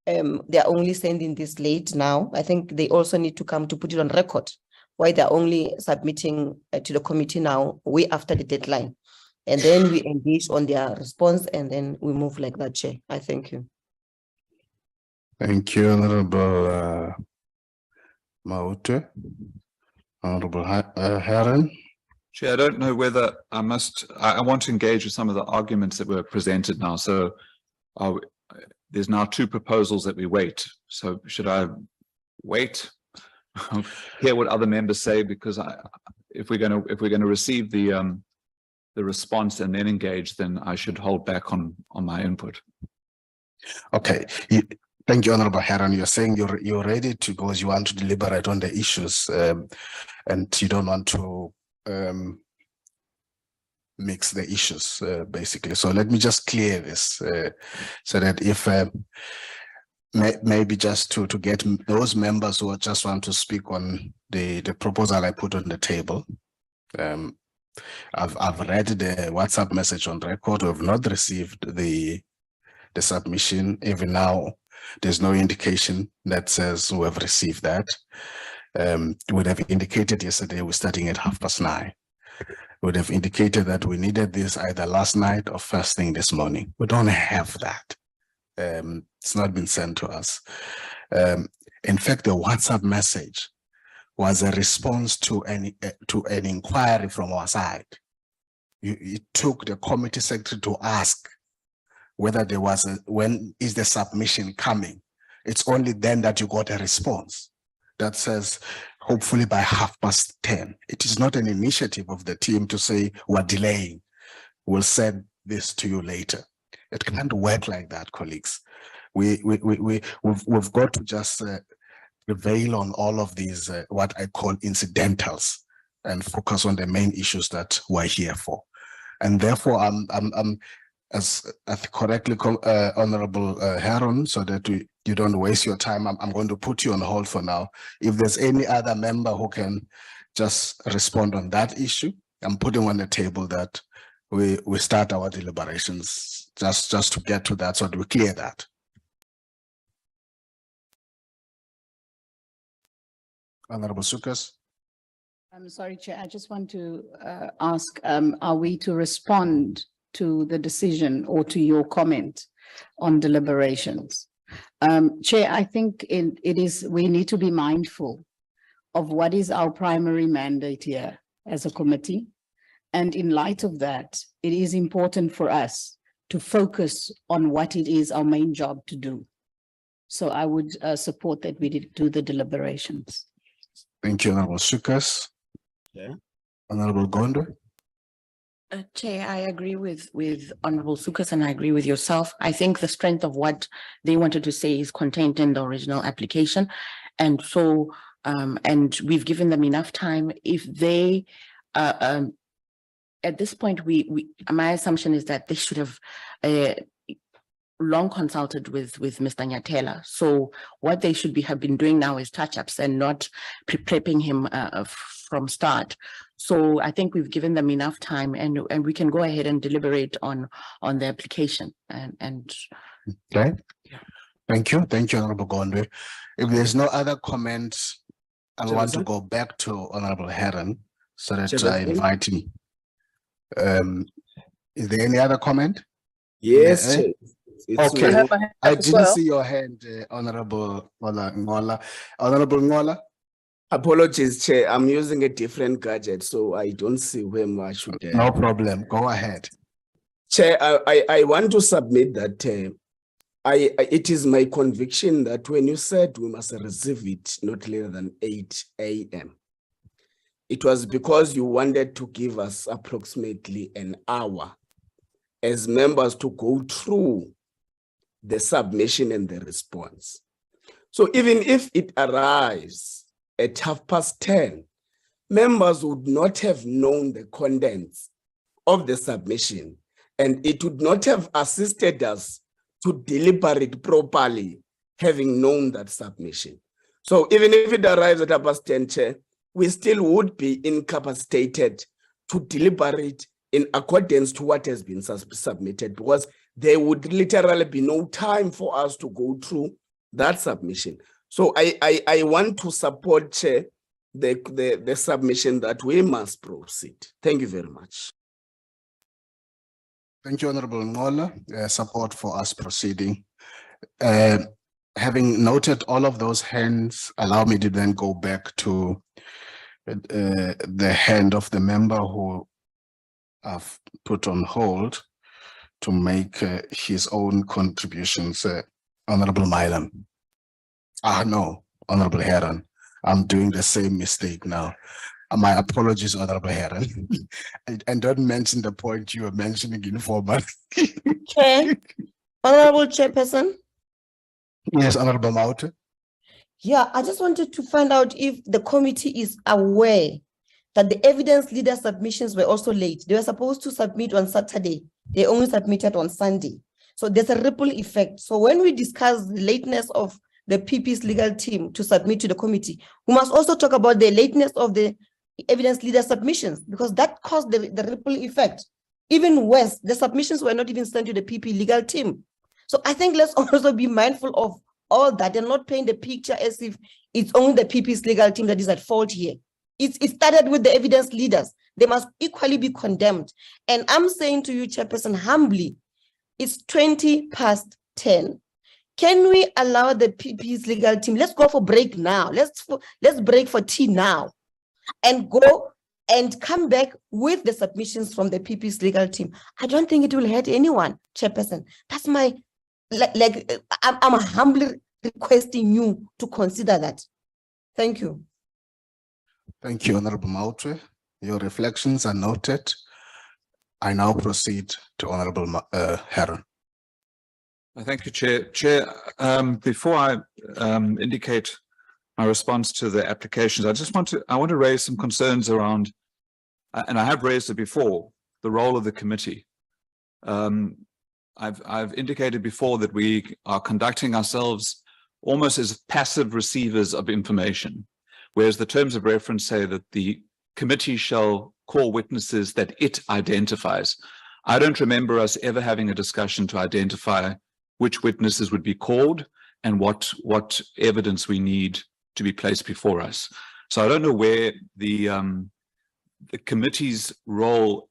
they are only sending this late now. I think they also need to come to put it on record why they're only submitting to the committee now, way after the deadline. And then we engage on their response, and then we move like that, Chair. I thank you. Thank you, Honorable Maute. Honorable Heron. Chair, I don't know whether I want to engage with some of the arguments that were presented now. So there's now two proposals that we wait. So should I wait, hear what other members say? Because if we're going to receive the response and then engage, then I should hold back on my input. Okay. Thank you, Honorable Heron. You're saying you're ready to go, you want to deliberate on the issues, and you don't want to mix the issues, basically. So let me just clear this, so that if maybe just to get those members who just want to speak on the proposal I put on the table. I've read the WhatsApp message on record. We have not received the submission. Even now, there's no indication that says we have received that. Would have indicated yesterday we're starting at 9:30. Would have indicated that we needed this either last night or first thing this morning. We don't have that. It's not been sent to us. In fact, the WhatsApp message was a response to an inquiry from our side. It took the committee secretary to ask whether there was when is the submission coming. It's only then that you got a response that says, hopefully by 10:30. It is not an initiative of the team to say we're delaying. We'll send this to you later. It can't work like that, colleagues. We've got to just prevail on all of these what I call incidentals and focus on the main issues that we're here for. And therefore, I'm as correctly, Honorable Heron, so that you don't waste your time, I'm going to put you on hold for now. If there's any other member who can just respond on that issue, I'm putting on the table that we start our deliberations just to get to that, so that we clear that. Honorable Sukas. I'm sorry, Chair. I just want to ask, are we to respond to the decision or to your comment on deliberations? Chair, I think we need to be mindful of what is our primary mandate here as a committee. And in light of that, it is important for us to focus on what it is our main job to do. So I would support that we do the deliberations. Thank you, Honorable Sukas. Yeah. Honorable Gondo. Chair, I agree with Honorable Sukas, and I agree with yourself. I think the strength of what they wanted to say is contained in the original application. And so, and we've given them enough time. If they, at this point, my assumption is that they should have long consulted with Mr. Nyathela. So what they should have been doing now is touch-ups and not prepping him from start. So I think we've given them enough time, and we can go ahead and deliberate on the application. And okay. Yeah. Thank you, Honorable Gondwe. If there's no other comments, I want to go back to Honorable Heron so that I invite him. Is there any other comment? Yes. Okay. I didn't see your hand, Honorable Ngola. Honorable Ngola. Apologies, Chair. I'm using a different gadget, so I don't see where I should. No problem. Go ahead. Chair, I want to submit that it is my conviction that when you said we must receive it not later than 8 a.m., it was because you wanted to give us approximately an hour as members to go through the submission and the response. So even if it arrives at 10:30, members would not have known the contents of the submission, and it would not have assisted us to deliberate properly, having known that submission. So even if it arrives at 10:30, Chair, we still would be incapacitated to deliberate in accordance to what has been submitted, because there would literally be no time for us to go through that submission. So I want to support, Chair, the submission that we must proceed. Thank you very much. Thank you, Honorable Ngola. Support for us proceeding. Having noted all of those hands, allow me to then go back to the hand of the member who I've put on hold to make his own contributions. Honorable Milam. No, Honorable Heron. I'm doing the same mistake now. My apologies, Honorable Heron. And don't mention the point you were mentioning in formal. Chair, Honorable Chairperson. Yes, Honorable Maute. Yeah, I just wanted to find out if the committee is aware that the evidence leader submissions were also late. They were supposed to submit on Saturday. They only submitted on Sunday. So there's a ripple effect. So when we discuss the lateness of the PP's legal team to submit to the committee, we must also talk about the lateness of the evidence leader submissions, because that caused the ripple effect. Even worse, the submissions were not even sent to the PP legal team. So I think let's also be mindful of all that and not paint the picture as if it's only the PP's legal team that is at fault here. It started with the evidence leaders. They must equally be condemned. And I'm saying to you, Chairperson, humbly, it's 10:20. Can we allow the PP's legal team, let's go for break now. Let's break for tea now and go and come back with the submissions from the PP's legal team. I don't think it will hurt anyone, Chairperson. That's my, I'm humbly requesting you to consider that. Thank you. Thank you, Honorable Maute. Your reflections are noted. I now proceed to Honorable Heron. Thank you, Chair. Chair, before I indicate my response to the applications, I want to raise some concerns around, and I have raised it before, the role of the committee. I've indicated before that we are conducting ourselves almost as passive receivers of information, whereas the terms of reference say that the committee shall call witnesses that it identifies. I don't remember us ever having a discussion to identify which witnesses would be called and what evidence we need to be placed before us. So I don't know where the committee's role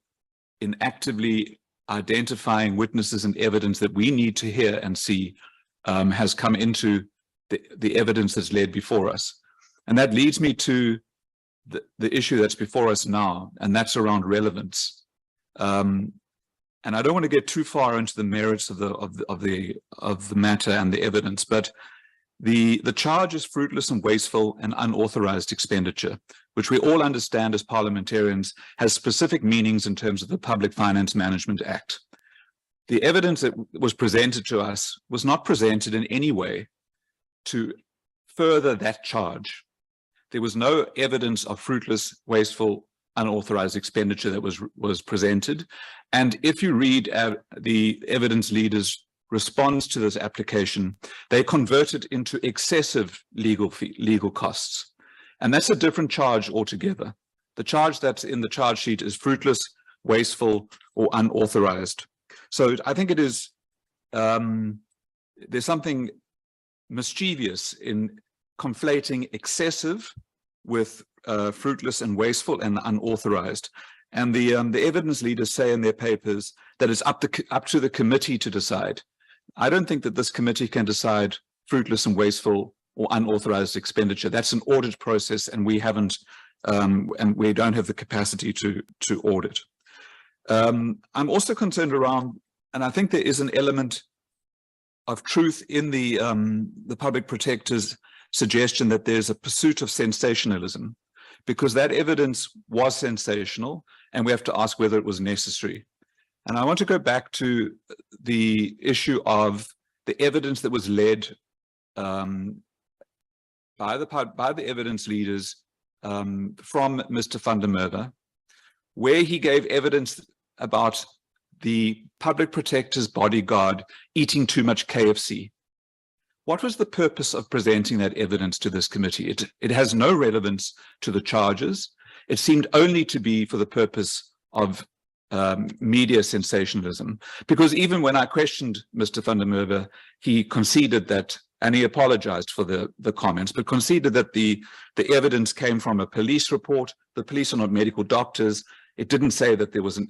in actively identifying witnesses and evidence that we need to hear and see has come into the evidence that's led before us. And that leads me to the issue that's before us now, and that's around relevance. And I don't want to get too far into the merits of the matter and the evidence, but the charge is fruitless and wasteful and unauthorized expenditure, which we all understand as parliamentarians has specific meanings in terms of the Public Finance Management Act. The evidence that was presented to us was not presented in any way to further that charge. There was no evidence of fruitless, wasteful, unauthorized expenditure that was presented. And if you read the evidence leaders' response to this application, they convert it into excessive legal costs. And that's a different charge altogether. The charge that's in the charge sheet is fruitless, wasteful, or unauthorized. So I think it is, there's something mischievous in conflating excessive with fruitless and wasteful and unauthorized. And the evidence leaders say in their papers that it's up to the committee to decide. I don't think that this committee can decide fruitless and wasteful or unauthorized expenditure. That's an audit process, and we haven't, and we don't have the capacity to audit. I'm also concerned around, and I think there is an element of truth in the Public Protector's suggestion that there's a pursuit of sensationalism, because that evidence was sensational, and we have to ask whether it was necessary. And I want to go back to the issue of the evidence that was led by the evidence leaders from Mr. van der Merwe, where he gave evidence about the Public Protector's bodyguard eating too much KFC. What was the purpose of presenting that evidence to this committee? It has no relevance to the charges. It seemed only to be for the purpose of media sensationalism, because even when I questioned Mr. van der Merwe, he conceded that and he apologized for the comments, but conceded that the evidence came from a police report. The police are not medical doctors. It didn't say that there was an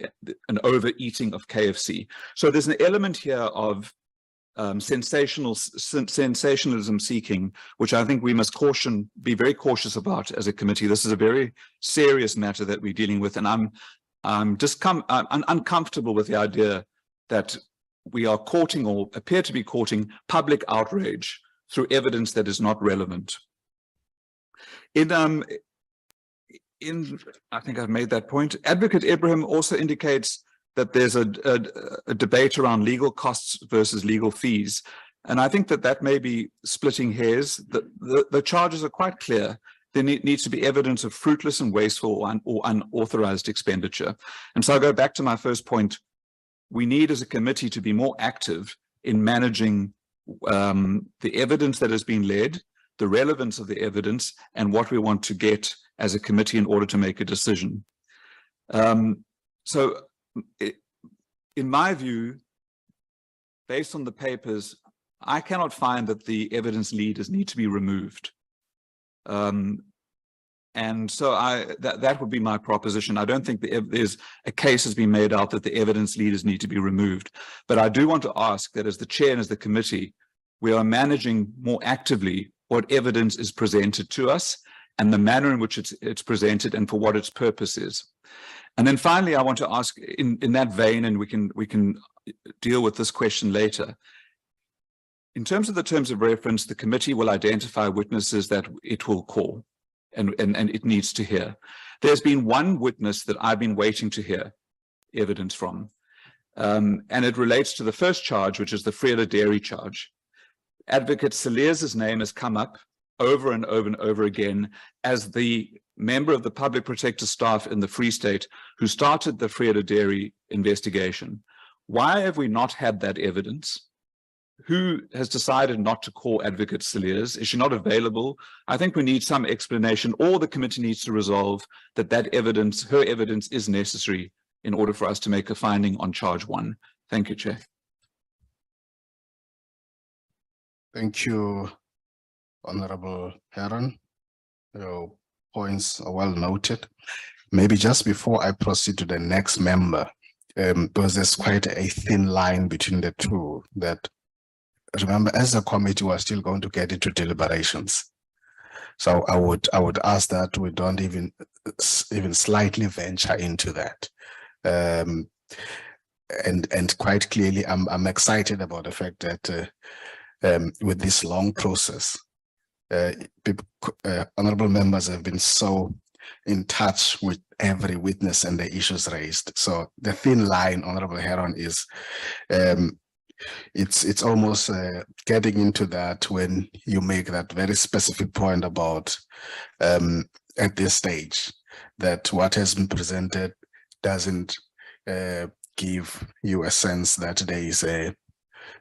overeating of KFC. So there's an element here of sensationalism seeking, which I think we must be very cautious about as a committee. This is a very serious matter that we're dealing with, and I'm uncomfortable with the idea that we are courting or appear to be courting public outrage through evidence that is not relevant. I think I've made that point. Advocate Ibrahim also indicates that there's a debate around legal costs versus legal fees. And I think that may be splitting hairs. The charges are quite clear. There needs to be evidence of fruitless and wasteful or unauthorized expenditure. And so I go back to my first point. We need as a committee to be more active in managing the evidence that has been led, the relevance of the evidence, and what we want to get as a committee in order to make a decision. So in my view, based on the papers, I cannot find that the evidence leaders need to be removed. And so that would be my proposition. I don't think there's a case has been made out that the evidence leaders need to be removed. But I do want to ask that as the chair and as the committee, we are managing more actively what evidence is presented to us and the manner in which it's presented and for what its purpose is. And then finally, I want to ask in that vein, and we can deal with this question later. In terms of the terms of reference, the committee will identify witnesses that it will call and it needs to hear. There's been one witness that I've been waiting to hear evidence from, and it relates to the first charge, which is the Vrede Dairy charge. Advocate Cilliers' name has come up over and over and over again as the member of the Public Protector staff in the Free State who started the Vrede Dairy investigation. Why have we not had that evidence? Who has decided not to call Advocate Cilliers? Is she not available? I think we need some explanation, or the committee needs to resolve that evidence, her evidence, is necessary in order for us to make a finding on charge 1. Thank you, Chair. Thank you, Honorable Heron. Your points are well noted. Maybe just before I proceed to the next member, because there's quite a thin line between the two, that remember, as a committee, we're still going to get into deliberations. So I would ask that we don't even slightly venture into that. And quite clearly, I'm excited about the fact that with this long process, honorable members have been so in touch with every witness and the issues raised. So the thin line, Honorable Heron, is it's almost getting into that when you make that very specific point about at this stage that what has been presented doesn't give you a sense that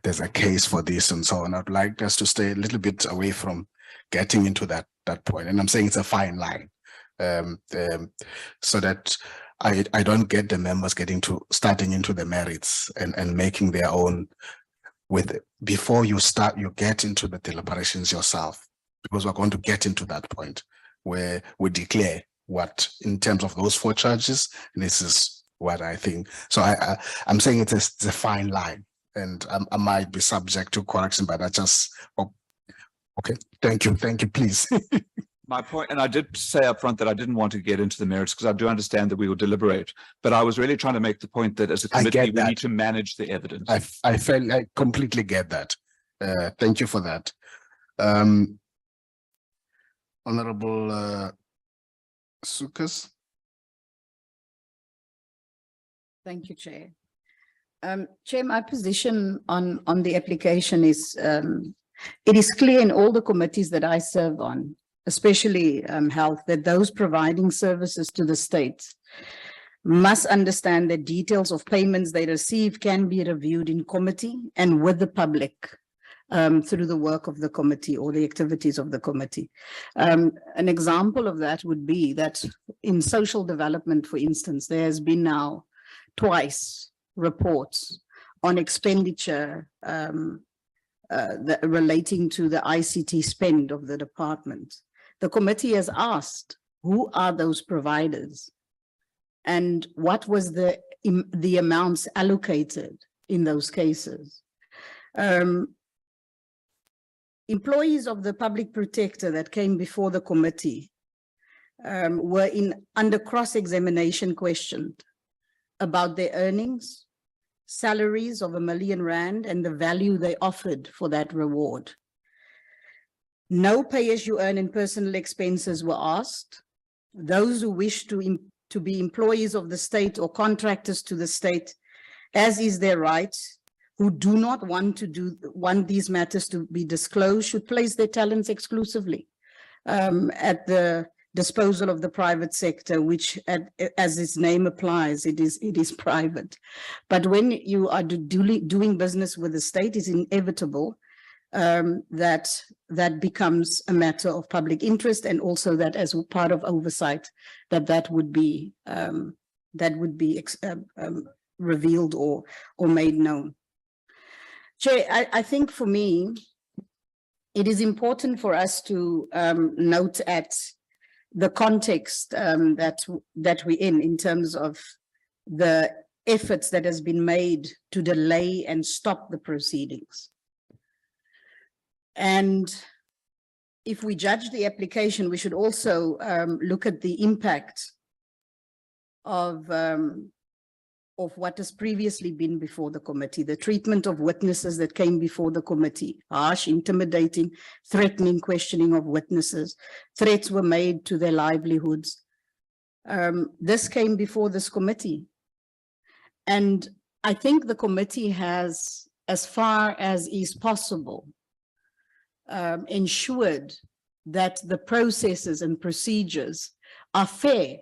there's a case for this and so on. I'd like us to stay a little bit away from getting into that point. And I'm saying it's a fine line, so that I don't get the members starting into the merits and making their own before you get into the deliberations yourself, because we're going to get into that point where we declare what, in terms of those 4 charges, this is what I think. So I'm saying it's a fine line, and I might be subject to correction, but okay. Thank you, please. My point, and I did say up front that I didn't want to get into the merits because I do understand that we will deliberate, but I was really trying to make the point that as a committee, we need to manage the evidence. I completely get that. Thank you for that. Honorable Sukas. Thank you, Chair. Chair, my position on the application is, it is clear in all the committees that I serve on, especially health, that those providing services to the state must understand that details of payments they receive can be reviewed in committee and with the public through the work of the committee or the activities of the committee. An example of that would be that in social development, for instance, there has been now twice reports on expenditure relating to the ICT spend of the department. The committee has asked, who are those providers? And what was the amounts allocated in those cases? Employees of the Public Protector that came before the committee were under cross-examination questioned about their earnings, salaries of R1 million, and the value they offered for that reward. No pay-as-you-earn and personal expenses were asked. Those who wish to be employees of the state or contractors to the state, as is their right, who do not want these matters to be disclosed, should place their talents exclusively at the disposal of the private sector, which, as its name applies, it is private. But when you are doing business with the state, it's inevitable that becomes a matter of public interest, and also that as part of oversight, that would be revealed or made known. Chair, I think for me, it is important for us to note at the context that we're in terms of the efforts that has been made to delay and stop the proceedings. And if we judge the application, we should also look at the impact of what has previously been before the committee, the treatment of witnesses that came before the committee, harsh, intimidating, threatening questioning of witnesses, threats were made to their livelihoods. This came before this committee. And I think the committee has, as far as is possible, ensured that the processes and procedures are fair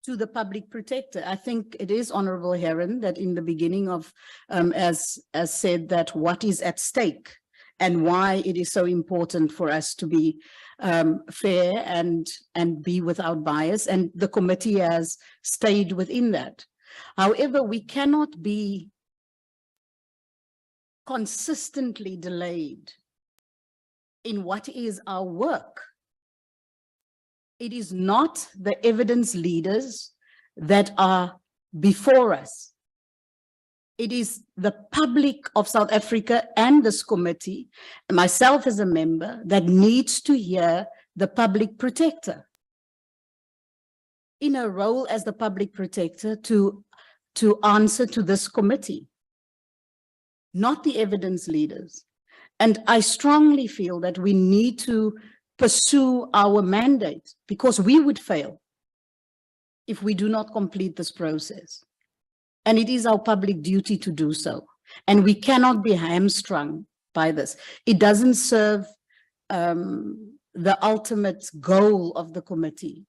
to the Public Protector. I think it is Honorable Heron that in the beginning of, as said, that what is at stake and why it is so important for us to be fair and be without bias, and the committee has stayed within that. However, we cannot be consistently delayed in what is our work. It is not the evidence leaders that are before us. It is the public of South Africa and this committee, and myself as a member, that needs to hear the Public Protector in a role as the Public Protector to answer to this committee, not the evidence leaders. And I strongly feel that we need to pursue our mandate, because we would fail if we do not complete this process. And it is our public duty to do so. And we cannot be hamstrung by this. It doesn't serve the ultimate goal of the committee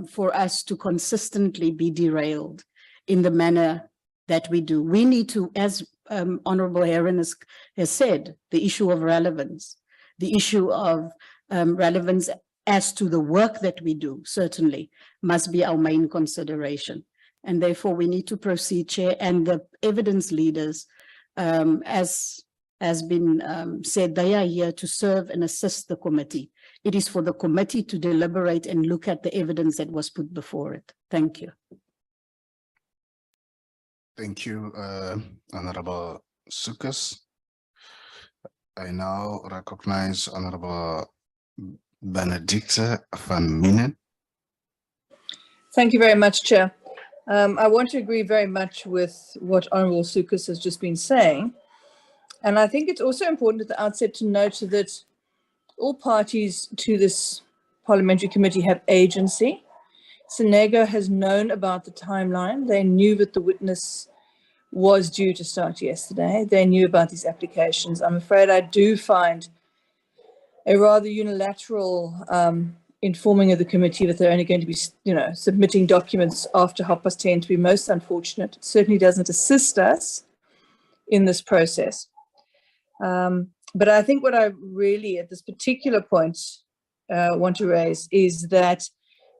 for us to consistently be derailed in the manner that we do. We need to, as Honorable Heron has said, the issue of relevance, the issue of relevance as to the work that we do, certainly must be our main consideration. And therefore we need to proceed, Chair, and the evidence leaders, as has been said, they are here to serve and assist the committee. It is for the committee to deliberate and look at the evidence that was put before it. Thank you. Thank you, Honorable Sukas. I now recognize Honorable Benedicta van Minen. Thank you very much, Chair. I want to agree very much with what Honourable Sukas has just been saying. And I think it's also important at the outset to note that all parties to this parliamentary committee have agency. Senego has known about the timeline. They knew that the witness was due to start yesterday. They knew about these applications. I'm afraid I do find a rather unilateral informing of the committee that they're only going to be, submitting documents after 10:30 to be most unfortunate. It certainly doesn't assist us in this process. But I think what I really, at this particular point, want to raise is that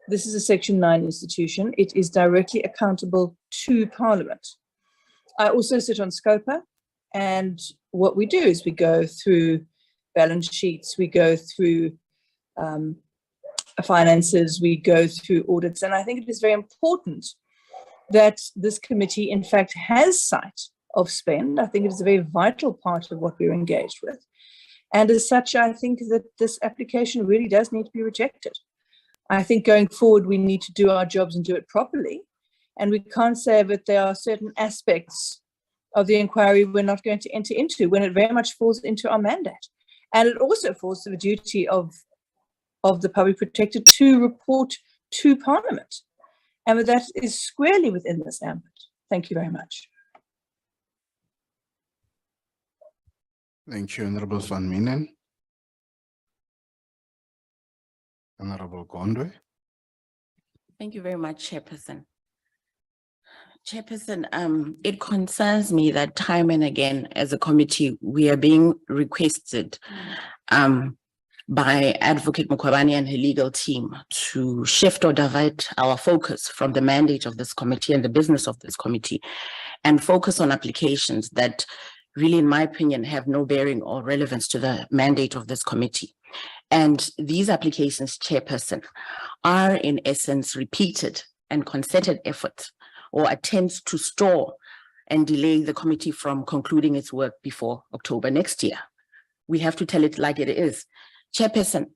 this is a Section 9 institution. It is directly accountable to Parliament. I also sit on SCOPA, And what we do is we go through balance sheets, we go through finances, we go through audits. And I think it is very important that this committee, in fact, has sight of spend. I think it is a very vital part of what we're engaged with. And as such, I think that this application really does need to be rejected. I think going forward, we need to do our jobs and do it properly. And we can't say that there are certain aspects of the inquiry we're not going to enter into when it very much falls into our mandate. And it also falls to the duty of the Public Protector to report to Parliament. And that is squarely within this ambit. Thank you very much. Thank you, Honorable Van Minen. Honorable Gondwe. Thank you very much, Chairperson. Chairperson, it concerns me that time and again, as a committee, we are being requested by Advocate Mkhwebane and her legal team to shift or divert our focus from the mandate of this committee and the business of this committee and focus on applications that really, in my opinion, have no bearing or relevance to the mandate of this committee. And these applications, Chairperson, are in essence repeated and concerted efforts or attempts to stall and delay the committee from concluding its work before October next year. We have to tell it like it is. Chairperson,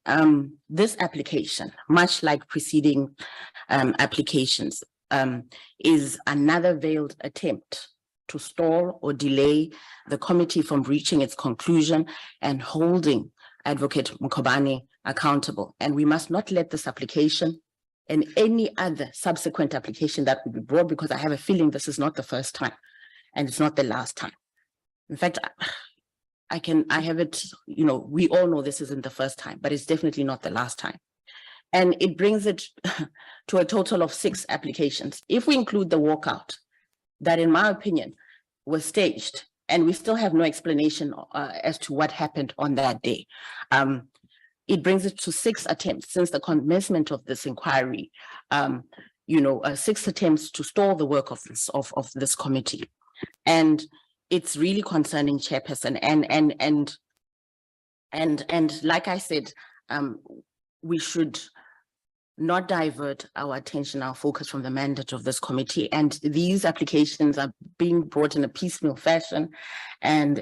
this application, much like preceding applications, is another veiled attempt to stall or delay the committee from reaching its conclusion and holding Advocate Mkhwebane accountable. And we must not let this application and any other subsequent application that will be brought, because I have a feeling this is not the first time and it's not the last time. In fact, I have it, you know, we all know this isn't the first time, but it's definitely not the last time. And it brings it to a total of 6 applications. If we include the walkout, that in my opinion was staged, and we still have no explanation as to what happened on that day. It brings it to 6 attempts since the commencement of this inquiry, 6 attempts to stall the work of this committee. And it's really concerning, Chairperson. And like I said, we should not divert our attention, our focus from the mandate of this committee. And these applications are being brought in a piecemeal fashion, and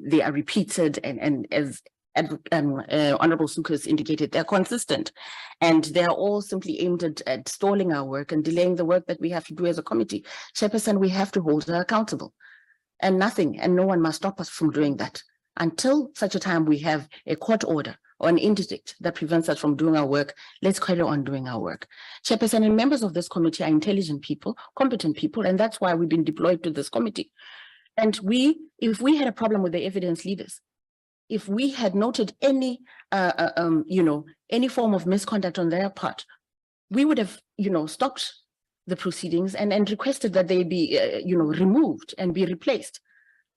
they are repeated, and as Honorable Sukus indicated, they're consistent, and they're all simply aimed at stalling our work and delaying the work that we have to do as a committee. Chairperson, we have to hold her accountable, and nothing and no one must stop us from doing that until such a time we have a court order or an interdict that prevents us from doing our work. Let's carry on doing our work. Chairperson, and members of this committee are intelligent people, competent people, and that's why we've been deployed to this committee. And if we had a problem with the evidence leaders, if we had noted any form of misconduct on their part, we would have, stopped the proceedings and requested that they be, removed and be replaced.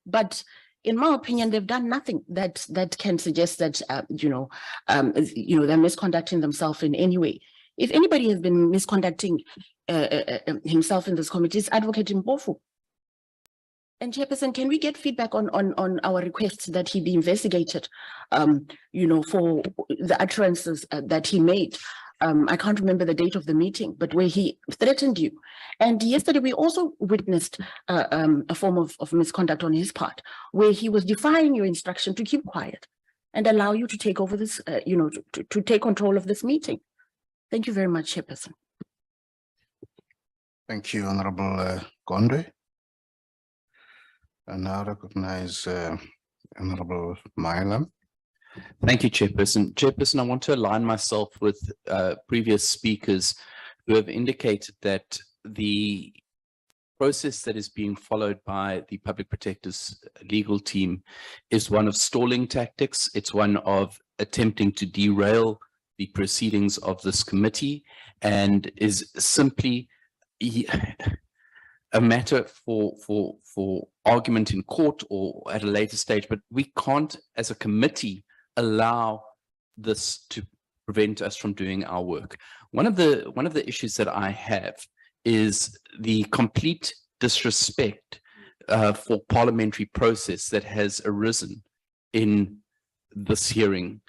But in my opinion, they've done nothing that can suggest that, they're misconducting themselves in any way. If anybody has been misconducting himself in this committee, it's Advocate Mpofu. And Chairperson, can we get feedback on our requests that he be investigated, for the utterances that he made? I can't remember the date of the meeting, but where he threatened you. And yesterday we also witnessed a form of misconduct on his part, where he was defying your instruction to keep quiet and allow you to take over this, to take control of this meeting. Thank you very much, Chairperson. Thank you, Honorable Gondwe. And now recognize Honorable Milam. Thank you, Chairperson. Chairperson, I want to align myself with previous speakers who have indicated that the process that is being followed by the Public Protector's legal team is one of stalling tactics. It's one of attempting to derail the proceedings of this committee, and is simply a matter for argument in court or at a later stage. But we can't, as a committee, allow this to prevent us from doing our work. One of the issues that I have is the complete disrespect for parliamentary process that has arisen in this hearing.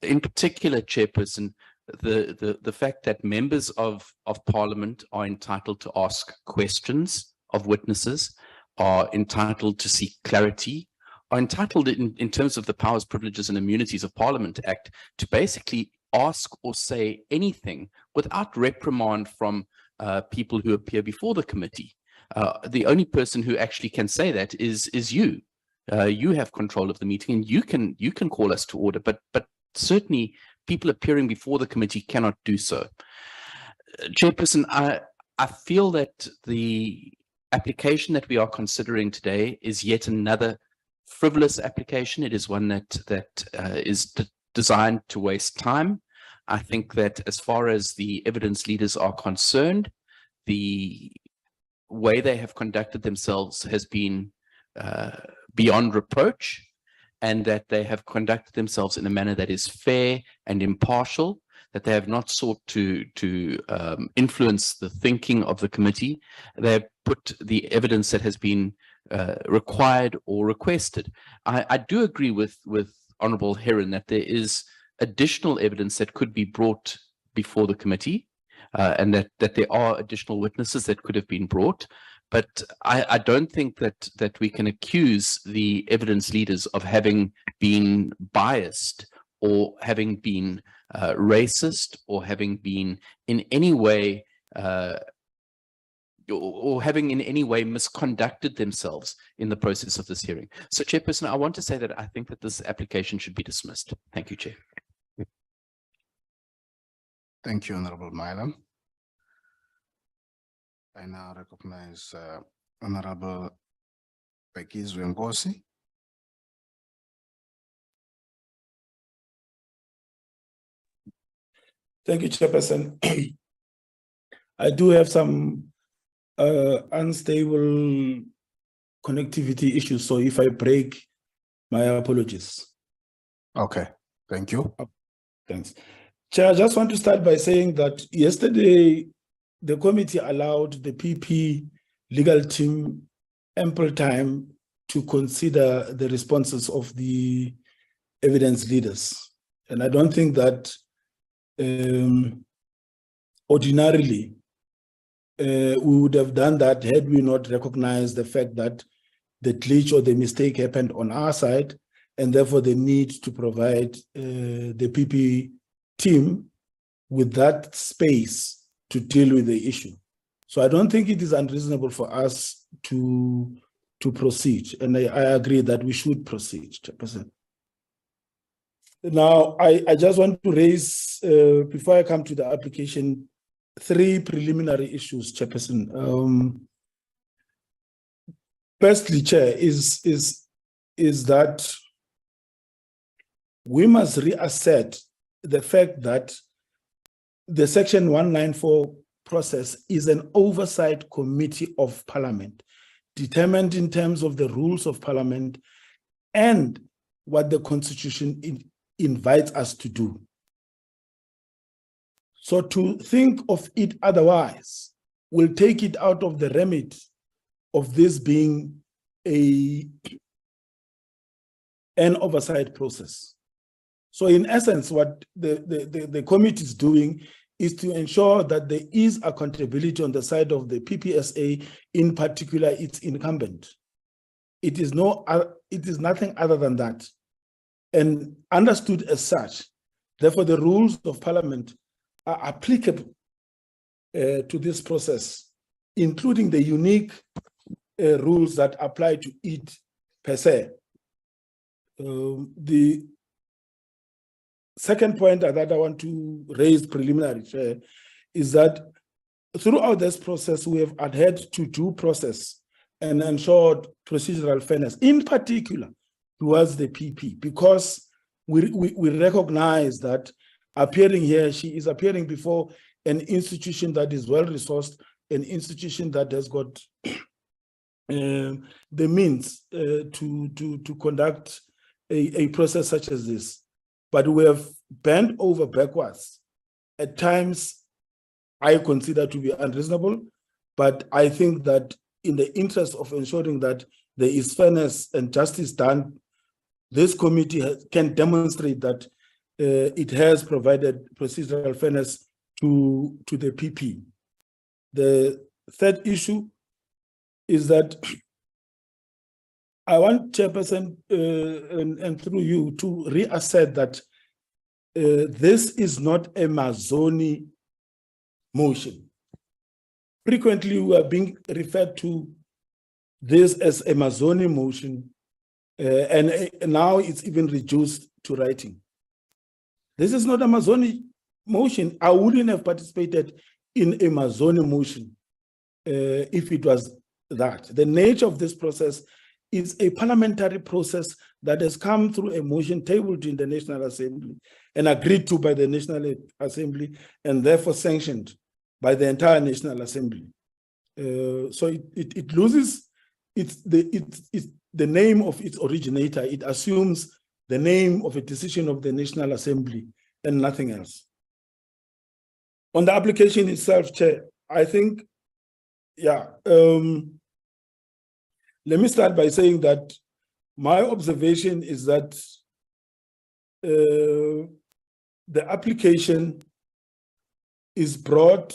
In particular, Chairperson, the fact that members of Parliament are entitled to ask questions of witnesses, are entitled to seek clarity, are entitled in terms of the Powers, Privileges and Immunities of Parliament Act to basically ask or say anything without reprimand from people who appear before the committee. The only person who actually can say that is you. You have control of the meeting, and you can call us to order, but certainly people appearing before the committee cannot do so. Chairperson, I feel that the application that we are considering today is yet another frivolous application. It is one that is designed to waste time. I think that as far as the evidence leaders are concerned, the way they have conducted themselves has been beyond reproach, and that they have conducted themselves in a manner that is fair and impartial, that they have not sought to influence the thinking of the committee. They have put the evidence that has been required or requested. I do agree with Honourable Heron that there is additional evidence that could be brought before the committee, and that there are additional witnesses that could have been brought. But I don't think that we can accuse the evidence leaders of having been biased or having been racist or having been in any way or having in any way misconducted themselves in the process of this hearing. So, Chairperson, I want to say that I think that this application should be dismissed. Thank you, Chair. Thank you, Honorable Milam. I now recognize Honorable Busisiwe Mkhwebane. Thank you, Chairperson. I do have some unstable connectivity issues, so if I break, my apologies. Okay, thank you. Thanks. Chair, I just want to start by saying that yesterday, the committee allowed the PP legal team ample time to consider the responses of the evidence leaders. And I don't think that ordinarily we would have done that had we not recognized the fact that the glitch or the mistake happened on our side, and therefore the need to provide the PP team with that space to deal with the issue. So I don't think it is unreasonable for us to proceed, and I agree that we should proceed, Chairperson. Now, I just want to raise, before I come to the application, 3 preliminary issues, Chairperson. Firstly, Chair, is that we must reassert the fact that the Section 194 process is an oversight committee of Parliament, determined in terms of the rules of Parliament and what the Constitution invites us to do. So to think of it otherwise will take it out of the remit of this being an oversight process. So in essence, what the committee is doing is to ensure that there is accountability on the side of the PPSA, in particular its incumbent. It is nothing other than that, and understood as such. Therefore, the rules of Parliament are applicable to this process, including the unique rules that apply to it per se. The second point that I want to raise preliminary, Chair, is that throughout this process, we have adhered to due process and ensured procedural fairness, in particular towards the PP, because we recognize that appearing here, she is appearing before an institution that is well-resourced, an institution that has got the means to conduct a process such as this. But we have bent over backwards. At times, I consider to be unreasonable, but I think that in the interest of ensuring that there is fairness and justice done, this committee can demonstrate that it has provided procedural fairness to the PP. The third issue is that I want Chairperson and through you to reassert that this is not a Mazoni motion. Frequently, we are being referred to this as a Mazoni motion, and now it's even reduced to writing. This is not a Mazoni motion. I wouldn't have participated in a Mazoni motion if it was that. The nature of this process is a parliamentary process that has come through a motion tabled in the National Assembly and agreed to by the National Assembly and therefore sanctioned by the entire National Assembly. So it loses the name of its originator. It assumes the name of a decision of the National Assembly and nothing else. On the application itself, Chair, I think, let me start by saying that my observation is that the application is brought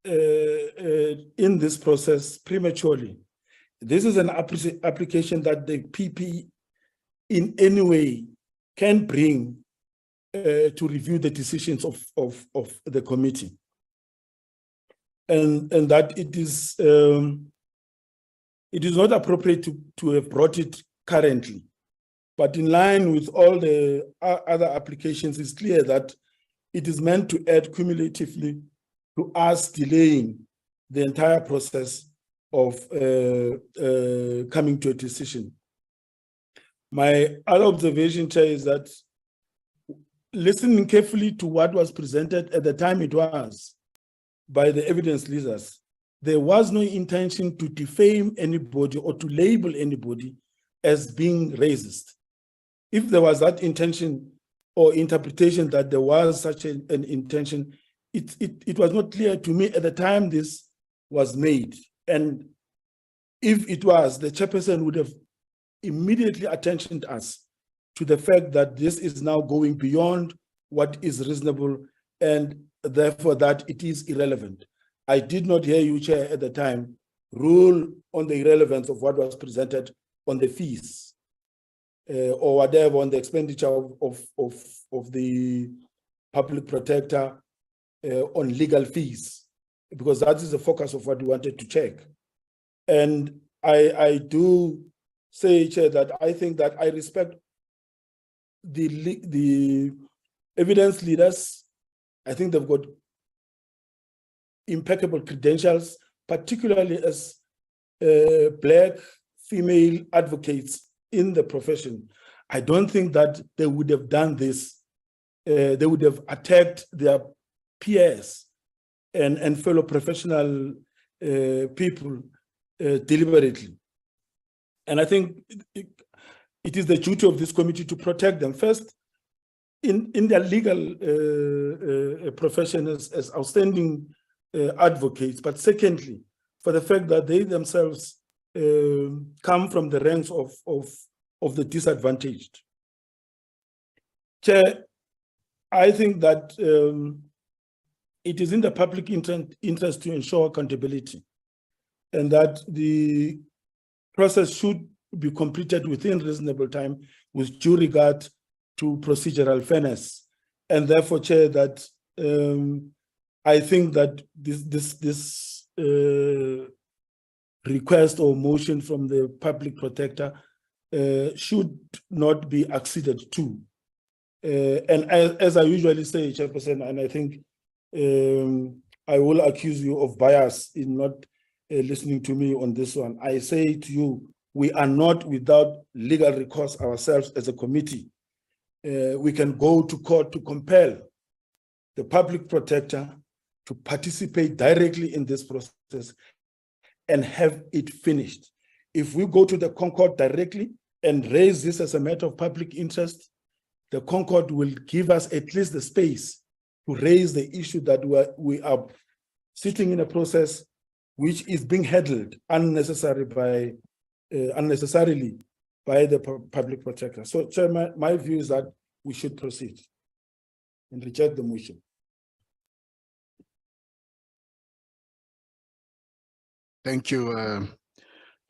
in this process prematurely. This is an application that the PP in any way can bring to review the decisions of the committee. And that it is not appropriate to have brought it currently. But in line with all the other applications, it's clear that it is meant to add cumulatively to us delaying the entire process of coming to a decision. My other observation, Chair, is that listening carefully to what was presented at the time it was by the evidence leaders, there was no intention to defame anybody or to label anybody as being racist. If there was that intention or interpretation that there was such an intention, it was not clear to me at the time this was made. And if it was, the chairperson would have immediately attentioned us to the fact that this is now going beyond what is reasonable and therefore that it is irrelevant. I did not hear you, Chair, at the time rule on the irrelevance of what was presented on the fees or whatever on the expenditure of the public protector on legal fees, because that is the focus of what we wanted to check. And I do say, Chair, that I think that I respect the evidence leaders. I think they've got impeccable credentials, particularly as Black female advocates in the profession. I don't think that they would have done this. They would have attacked their peers and fellow professional people deliberately. And I think it is the duty of this committee to protect them. First, in their legal profession as outstanding advocates, but secondly, for the fact that they themselves come from the ranks of the disadvantaged. Chair, I think that it is in the public interest to ensure accountability and that the process should be completed within reasonable time with due regard to procedural fairness. And therefore, Chair, that I think that this request or motion from the public protector should not be acceded to. And as I usually say, Chairperson, and I think I will accuse you of bias in not listening to me on this one. I say to you, we are not without legal recourse ourselves as a committee. We can go to court to compel the public protector to participate directly in this process and have it finished. If we go to the Concord directly and raise this as a matter of public interest, the Concord will give us at least the space to raise the issue that we are sitting in a process which is being handled unnecessarily by the public protector. So, Chair, my view is that we should proceed and reject the motion. Thank you,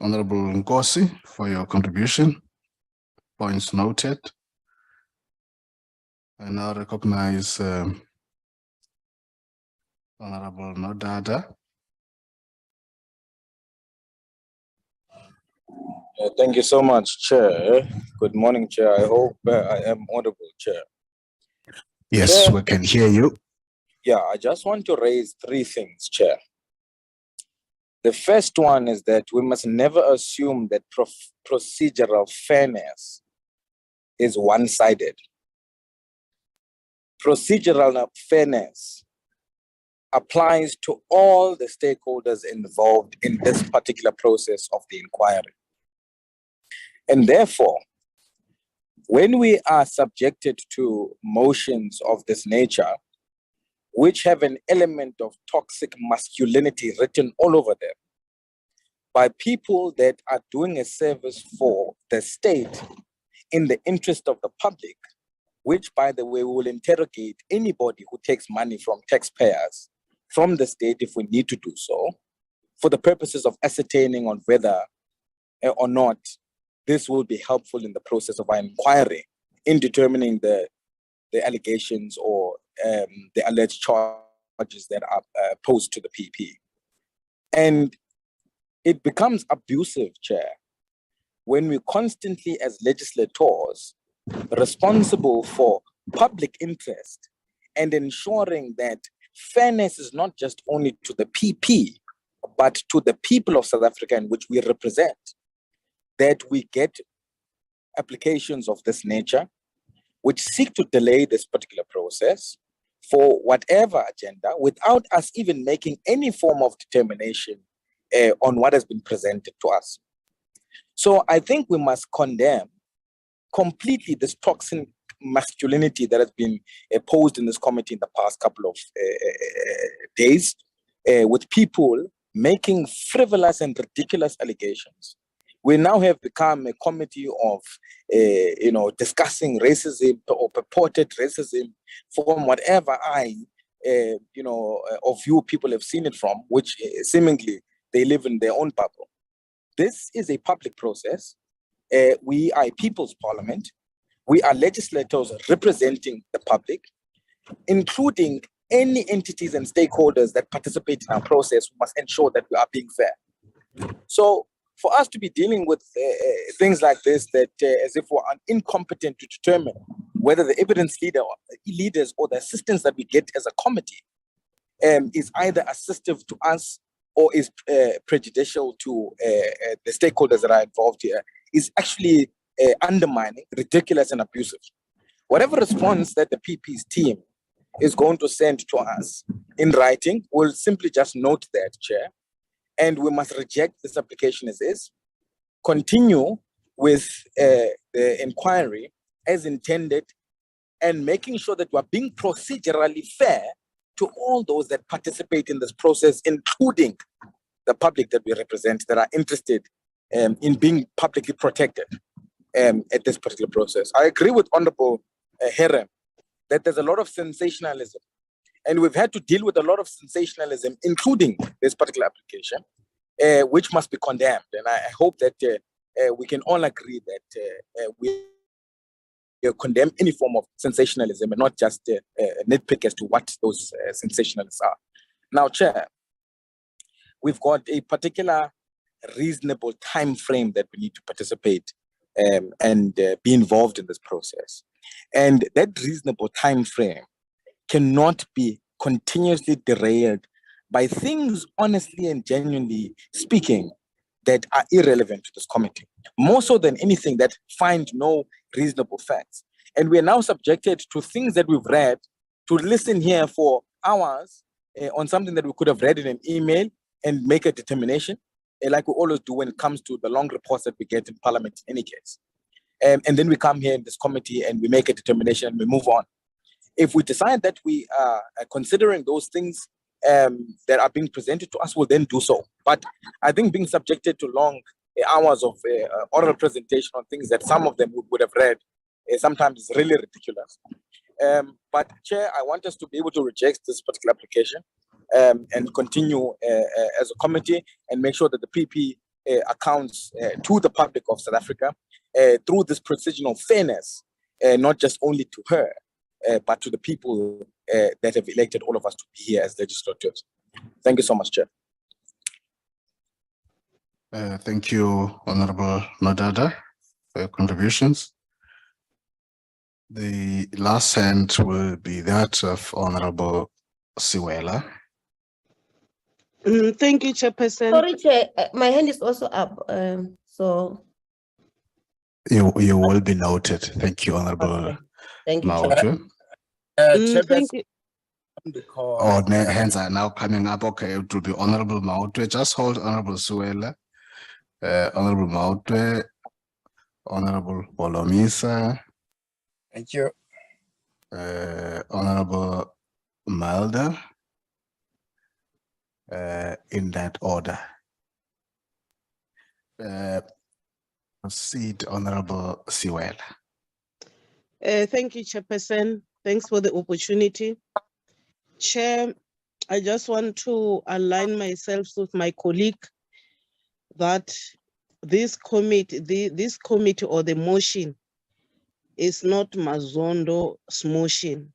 Honorable Nkosi, for your contribution. Points noted. I now recognize Honorable Nodada. Thank you so much, Chair. Good morning, Chair. I hope I am audible, Chair. Yes, Chair, we can hear you. Yeah, I just want to raise three things, Chair. The first one is that we must never assume that procedural fairness is one-sided. Procedural fairness applies to all the stakeholders involved in this particular process of the inquiry. And therefore, when we are subjected to motions of this nature, which have an element of toxic masculinity written all over them, by people that are doing a service for the state in the interest of the public, which, by the way, we will interrogate anybody who takes money from taxpayers from the state if we need to do so, for the purposes of ascertaining on whether or not this will be helpful in the process of our inquiry in determining the allegations or the alleged charges that are posed to the PP. And it becomes abusive, Chair, when we constantly, as legislators, responsible for public interest and ensuring that fairness is not just only to the PP, but to the people of South Africa in which we represent, that we get applications of this nature which seek to delay this particular process for whatever agenda without us even making any form of determination on what has been presented to us. So I think we must condemn completely this toxic masculinity that has been posed in this committee in the past couple of days, with people making frivolous and ridiculous allegations. We now have become a committee of, discussing racism or purported racism from whatever of view people have seen it from, which seemingly they live in their own bubble. This is a public process. We are a people's parliament. We are legislators representing the public, including any entities and stakeholders that participate in our process. We must ensure that we are being fair. So for us to be dealing with things like this, that as if we're incompetent to determine whether the evidence leaders or the assistance that we get as a committee is either assistive to us or is prejudicial to the stakeholders that are involved here, is actually undermining, ridiculous and abusive. Whatever response that the PP's team is going to send to us in writing, we'll simply just note that, Chair, and we must reject this application as is, continue with the inquiry as intended, and making sure that we are being procedurally fair to all those that participate in this process, including the public that we represent that are interested in being publicly protected at this particular process. I agree with Honorable Herem that there's a lot of sensationalism, and we've had to deal with a lot of sensationalism, including this particular application, which must be condemned. And I hope that we can all agree that we condemn any form of sensationalism and not just nitpick as to what those sensationalists are. Now, Chair, we've got a particular reasonable time frame that we need to participate and be involved in this process. And that reasonable time frame cannot be continuously derailed by things, honestly and genuinely speaking, that are irrelevant to this committee, more so than anything that find no reasonable facts. And we are now subjected to things that we've read, to listen here for hours on something that we could have read in an email and make a determination, like we always do when it comes to the long reports that we get in Parliament in any case. And then we come here in this committee and we make a determination and we move on. If we decide that we are considering those things that are being presented to us, will then do so. But I think being subjected to long hours of oral presentation on things that some of them would have read sometimes is really ridiculous. But Chair, I want us to be able to reject this particular application and continue as a committee and make sure that the PP accounts to the public of South Africa through this procedural fairness, not just only to her, but to the people that have elected all of us to be here as legislators. Thank you so much, Chair. Thank you, Honorable Nodada, for your contributions. The last hand will be that of Honorable Siwela. Thank you, Chairperson. Sorry, Chair, my hand is also up, so. You will be noted. Thank you, Honorable Okay. Thank you, Chair. Maoto. Thank you. Oh, hands are now coming up. Okay, it will be Honorable Maoto. Just hold Honorable Siwela. Honorable Maoto, Honorable Bolomisa. Thank you. Honorable Mulder. In that order. Proceed, Honorable Siwela. Thank you, Chairperson. Thanks for the opportunity. Chair, I just want to align myself with my colleague that this committee or the motion is not Mazondo's motion.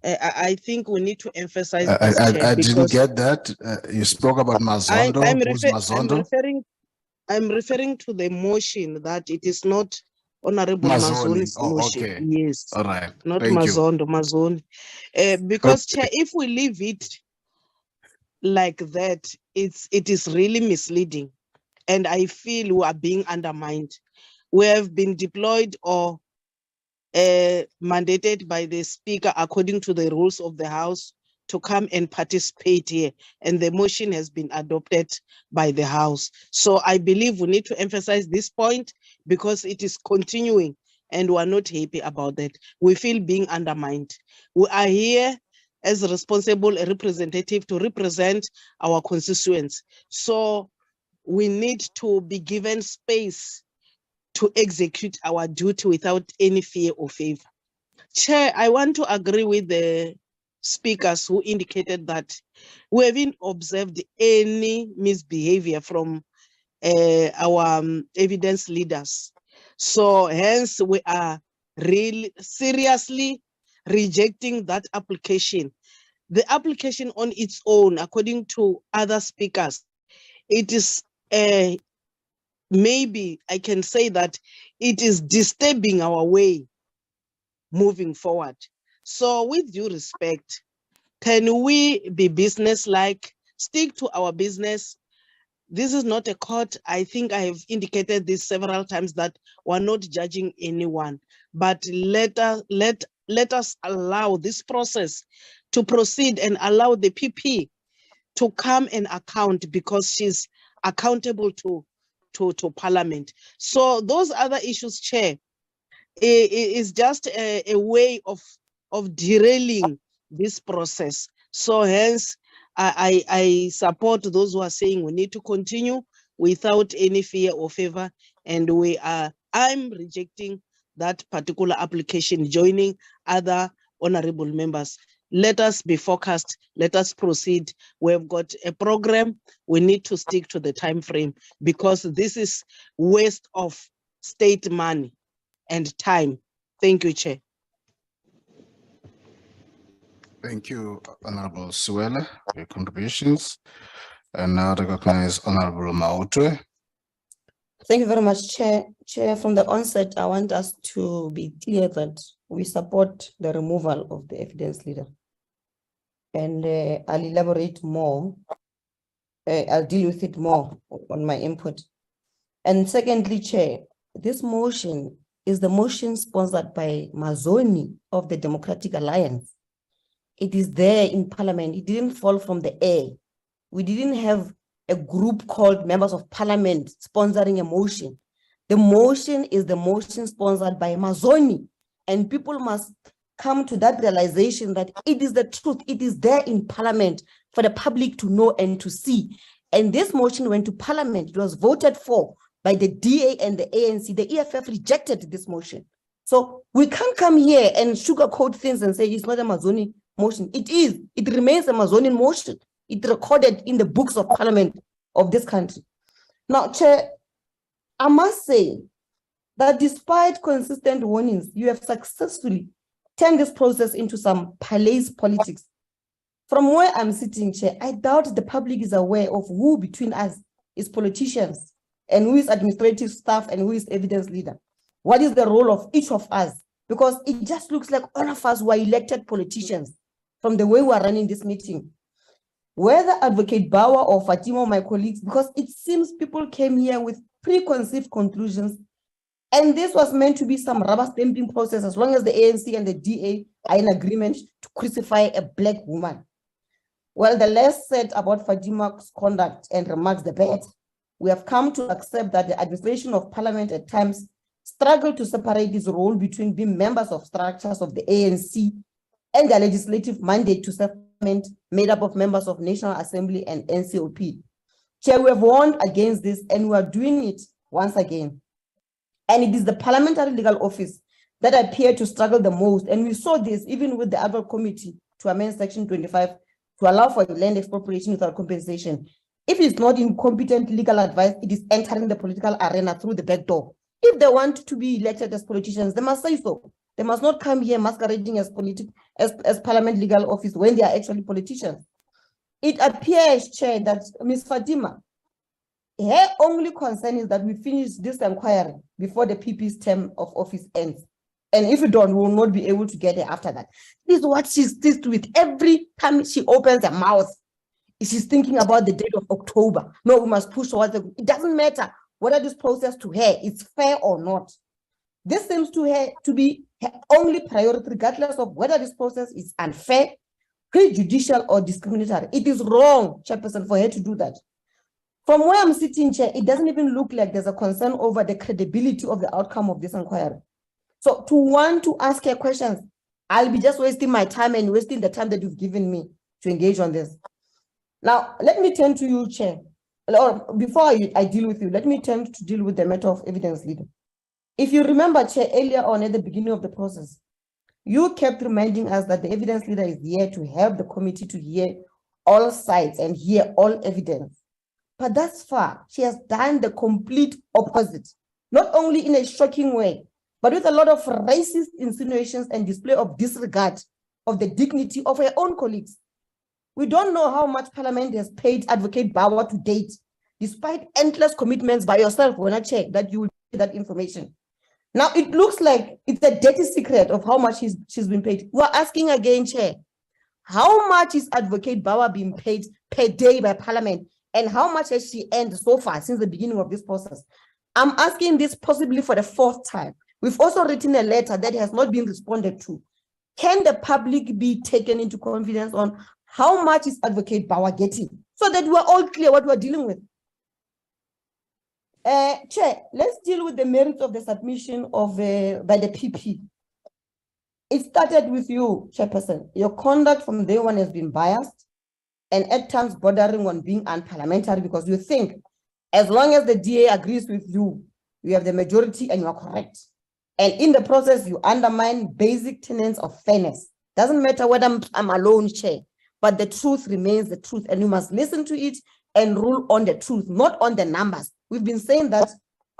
I think we need to emphasize this, Chair, I didn't because get that. You spoke about Mazondo. Who's Mazondo? I'm referring to the motion that it is not Honorable Mazoni. Mazoni's Oh, motion. okay. Yes. All right. Not Thank you. Mazondo, Mazoni. Because Chair, if we leave it like that, it is really misleading. And I feel we are being undermined. We have been deployed or mandated by the Speaker according to the rules of the House to come and participate here. And the motion has been adopted by the House. So I believe we need to emphasize this point because it is continuing and we are not happy about that. We feel being undermined. We are here as a responsible representative to represent our constituents. So we need to be given space to execute our duty without any fear or favor. Chair, I want to agree with the speakers who indicated that we haven't observed any misbehavior from our evidence leaders. So hence we are really seriously rejecting that application. The application on its own, according to other speakers, it is maybe I can say that it is disturbing our way moving forward. So with due respect, can we be business-like, stick to our business? This is not a court. I think I have indicated this several times that we're not judging anyone, but let us allow this process to proceed and allow the PP to come and account because she's accountable to Parliament. So those other issues, Chair, is just a way of derailing this process. So hence, I support those who are saying we need to continue without any fear or favor, and I'm rejecting that particular application, joining other honorable members. Let us be focused. Let us proceed. We've got a program. We need to stick to the time frame because this is waste of state money and time. Thank you, Chair. Thank you, Honorable Siwela, for your contributions. And now recognize Honorable Maoto. Thank you very much, Chair. Chair, from the onset, I want us to be clear that we support the removal of the evidence leader. And I'll elaborate more. I'll deal with it more on my input. And secondly, Chair, this motion is the motion sponsored by Mazoni of the Democratic Alliance. It is there in Parliament. It didn't fall from the air. We didn't have a group called Members of Parliament sponsoring a motion. The motion is the motion sponsored by Mazoni, and people must come to that realization that it is the truth. It is there in Parliament for the public to know and to see. And this motion went to Parliament. It was voted for by the DA and the ANC. The EFF rejected this motion. So we can't come here and sugarcoat things and say it's not a Mazoni motion. It is. It remains a Mazonian motion. It recorded in the books of Parliament of this country. Now, Chair, I must say that despite consistent warnings, you have successfully turned this process into some palace politics. From where I'm sitting, Chair, I doubt the public is aware of who between us is politicians and who is administrative staff and who is evidence leader. What is the role of each of us? Because it just looks like all of us were elected politicians from the way we are running this meeting. Whether Advocate Bauer or Fatima or my colleagues, because it seems people came here with preconceived conclusions, and this was meant to be some rubber stamping process as long as the ANC and the DA are in agreement to crucify a black woman. Well, the less said about Fatima's conduct and remarks, the better. We have come to accept that the administration of Parliament at times struggle to separate its role between being members of structures of the ANC and their legislative mandate to serve made up of members of National Assembly and NCOP. Chair, we have warned against this and we are doing it once again. And it is the Parliamentary Legal Office that appear to struggle the most. And we saw this even with the Advocate Committee to amend Section 25 to allow for land expropriation without compensation. If it's not incompetent legal advice, it is entering the political arena through the back door. If they want to be elected as politicians, they must say so. They must not come here masquerading as Parliament Legal Office when they are actually politicians. It appears, Chair, that Ms. Fatima, her only concern is that we finish this inquiry before the PP's term of office ends. And if we don't, we will not be able to get her after that. This is what she sticks with. Every time she opens her mouth, she's thinking about the date of October. No, we must push towards it. It doesn't matter whether this process to her is fair or not. This seems to her to be her only priority, regardless of whether this process is unfair, prejudicial, or discriminatory. It is wrong, Chairperson, for her to do that. From where I'm sitting, Chair, it doesn't even look like there's a concern over the credibility of the outcome of this inquiry. So to want to ask her questions, I'll be just wasting my time and wasting the time that you've given me to engage on this. Now, let me turn to you, Chair. Or before I deal with you, let me turn to deal with the matter of evidence leader. If you remember, Chair, earlier on at the beginning of the process, you kept reminding us that the evidence leader is here to help the committee to hear all sides and hear all evidence. But thus far, she has done the complete opposite, not only in a shocking way, but with a lot of racist insinuations and display of disregard of the dignity of her own colleagues. We don't know how much Parliament has paid Advocate Bauer to date, despite endless commitments by yourself when I check that you will get that information. Now, it looks like it's a dirty secret of how much she's been paid. We're asking again, Chair, how much is Advocate Bauer being paid per day by Parliament? And how much has she earned so far since the beginning of this process? I'm asking this possibly for the fourth time. We've also written a letter that has not been responded to. Can the public be taken into confidence on how much is Advocate Bauer getting so that we're all clear what we're dealing with? Chair, let's deal with the merits of the submission of by the PP. It started with you, Chairperson. Your conduct from day one has been biased and at times bordering on being unparliamentary because you think as long as the DA agrees with you, you have the majority and you are correct. And in the process, you undermine basic tenets of fairness. Doesn't matter whether I'm alone, Chair, but the truth remains the truth and you must listen to it and rule on the truth, not on the numbers. We've been saying that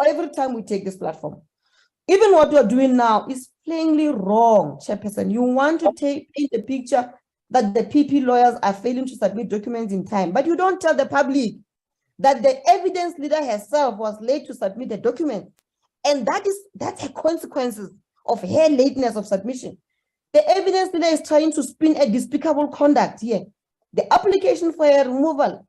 every time we take this platform. Even what you're doing now is plainly wrong, Chairperson. You want to paint a picture that the PP lawyers are failing to submit documents in time, but you don't tell the public that the evidence leader herself was late to submit the document. And that's a consequences of her lateness of submission. The evidence leader is trying to spin a despicable conduct here. The application for her removal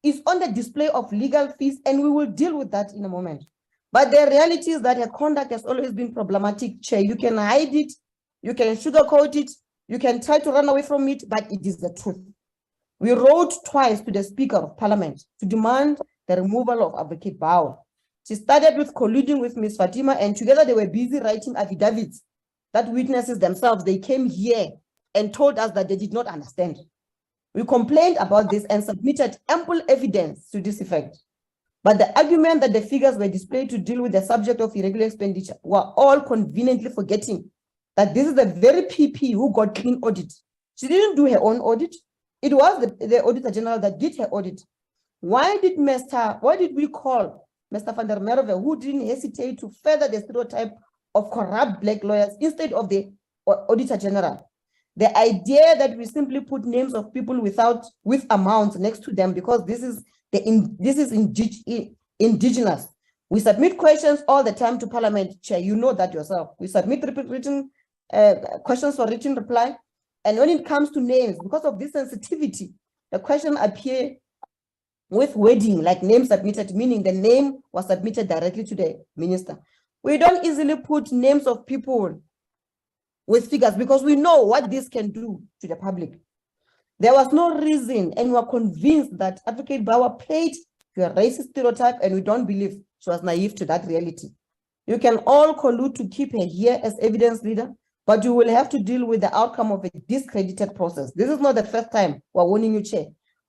is on the display of legal fees, and we will deal with that in a moment. But the reality is that her conduct has always been problematic, Chair. You can hide it, you can sugarcoat it, you can try to run away from it, but it is the truth. We wrote twice to the Speaker of Parliament to demand the removal of Advocate Bauer. She started with colluding with Ms. Fatima, and together they were busy writing affidavits that witnesses themselves, they came here and told us that they did not understand. We complained about this and submitted ample evidence to this effect. But the argument that the figures were displayed to deal with the subject of irregular expenditure were all conveniently forgetting that this is the very PP who got clean audit. She didn't do her own audit. It was the Auditor General that did her audit. Why did we call Mr. van der Merwe, who didn't hesitate to further the stereotype of corrupt black lawyers instead of the Auditor General? The idea that we simply put names of people with amounts next to them because this is indigenous. We submit questions all the time to Parliament, Chair. You know that yourself. We submit written questions for written reply. And when it comes to names, because of this sensitivity, the question appear with wording like name submitted, meaning the name was submitted directly to the minister. We don't easily put names of people with figures because we know what this can do to the public. There was no reason, and we are convinced that Advocate Bauer played to a racist stereotype, and we don't believe she was naive to that reality. You can all collude to keep her here as evidence leader, but you will have to deal with the outcome of a discredited process. This is not the first time we're warning you, Chair.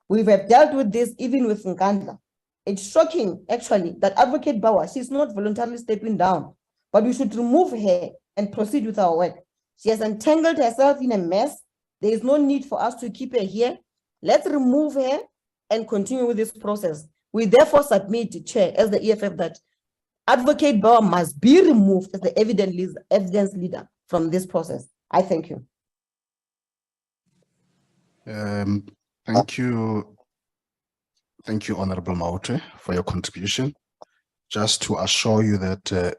We have dealt with this even with Nkandla. It's shocking, actually, that Advocate Bauer, she's not voluntarily stepping down, but we should remove her and proceed with our work. She has entangled herself in a mess. There is no need for us to keep her here. Let's remove her and continue with this process. We therefore submit, Chair, as the EFF, that Advocate Bauer must be removed as the evidence leader from this process. I thank you. Thank you. Thank you, Honorable Maute, for your contribution. Just to assure you that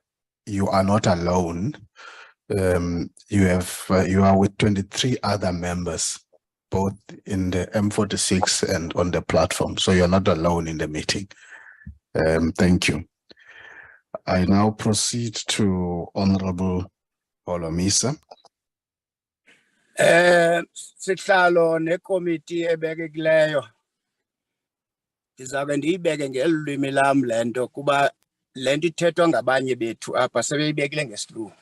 you are not alone. You are with 23 other members, both in the M46 and on the platform. So you're not alone in the meeting. Thank you. I now proceed to Honorable Holomisa. Sihlalo nekomiti ebekekileyo. Ndizawube ndiyibeke ngelwimi lam le nto kuba le nto ithethwa ngabanye bethu apha sebeyibekile ngesilungu.